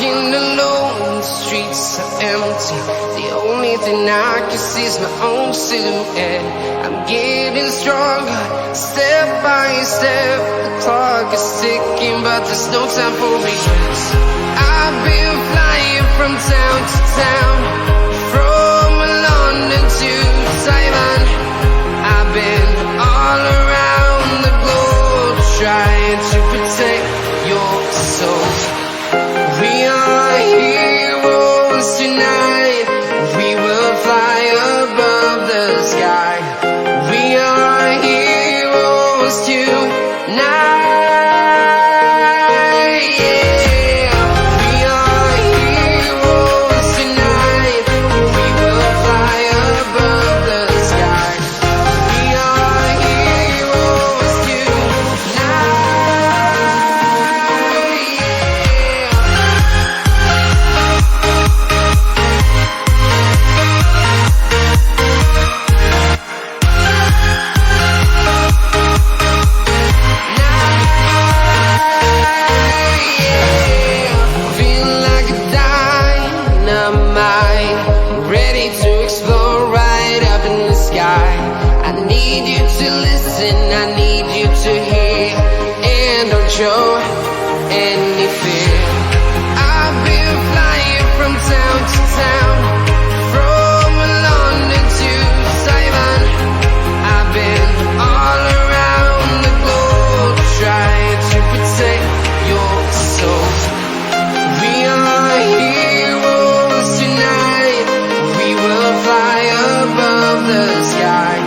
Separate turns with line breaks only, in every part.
walking alone, the streets are empty. The only thing I can see is my own silhouette. I'm getting stronger, step by step. The clock is ticking, but there's no time for regrets. I've been flying from town to town, from London to Taiwan. I've been all around the globe, trying to protect your soul. We are heroes tonight. We will fly above the sky. We are heroes tonight. Yeah. We are heroes tonight. We will fly above the sky. We are heroes tonight. Feel like a dynamite, ready to explode right up in the sky. I need you to listen, I need you to hear, and don't show any fear. I've been flying from town to town, from London to Taiwan. I've been all around the globe, trying to protect your soul. We are heroes tonight. We will fly above the sky.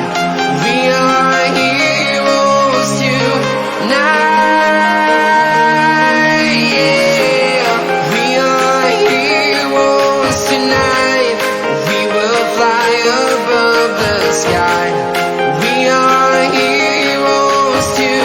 We are heroes tonight. Yeah. We are heroes tonight. We will fly above the sky. We are heroes tonight.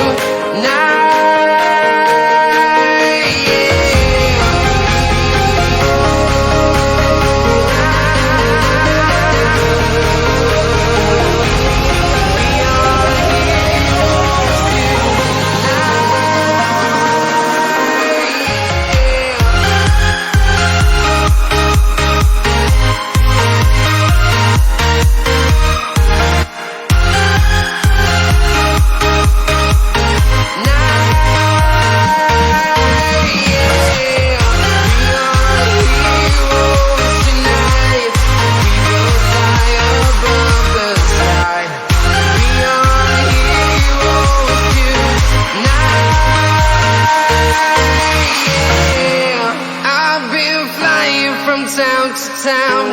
From town to town,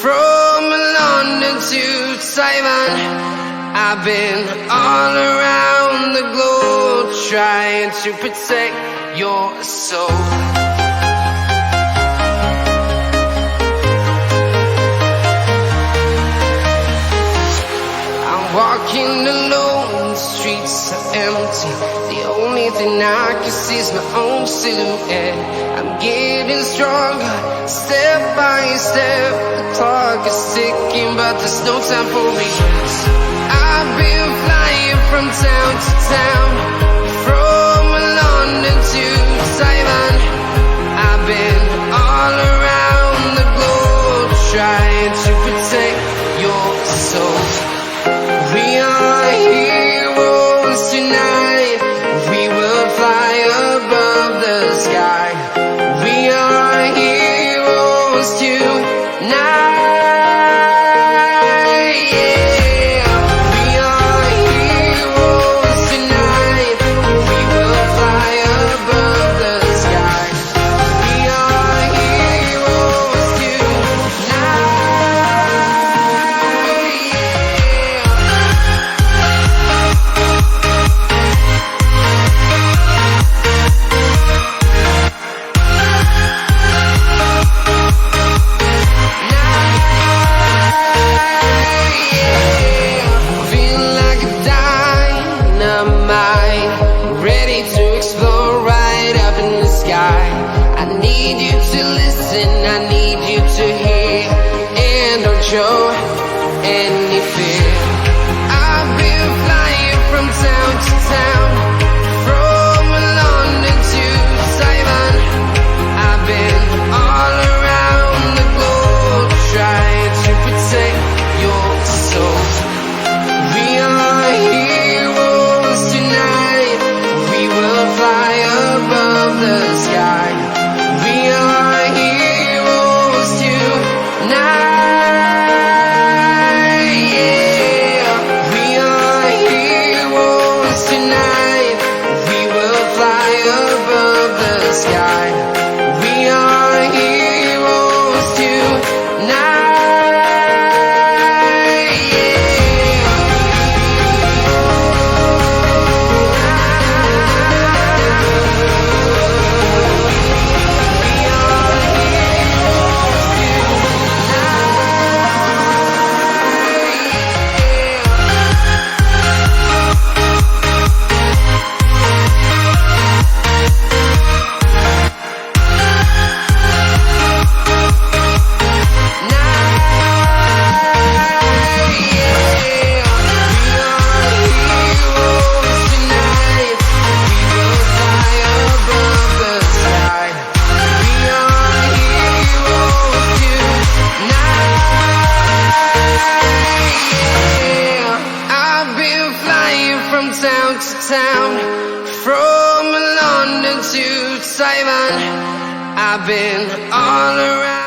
from London to Taiwan. I've been all around the globe, trying to protect your soul. I'm walking alone, the streets are empty. The only thing I can see is my own silhouette. I'm getting stronger, step by step. The clock is ticking, but there's no time for regrets. I've been flying from town to town, from London to Taiwan. I've been all around the globe, trying to protect your soul. We are heroes tonight. We will fly above the sky. We are heroes tonight. Yeah. We are heroes tonight. to town, from London to Taiwan. I've been all around.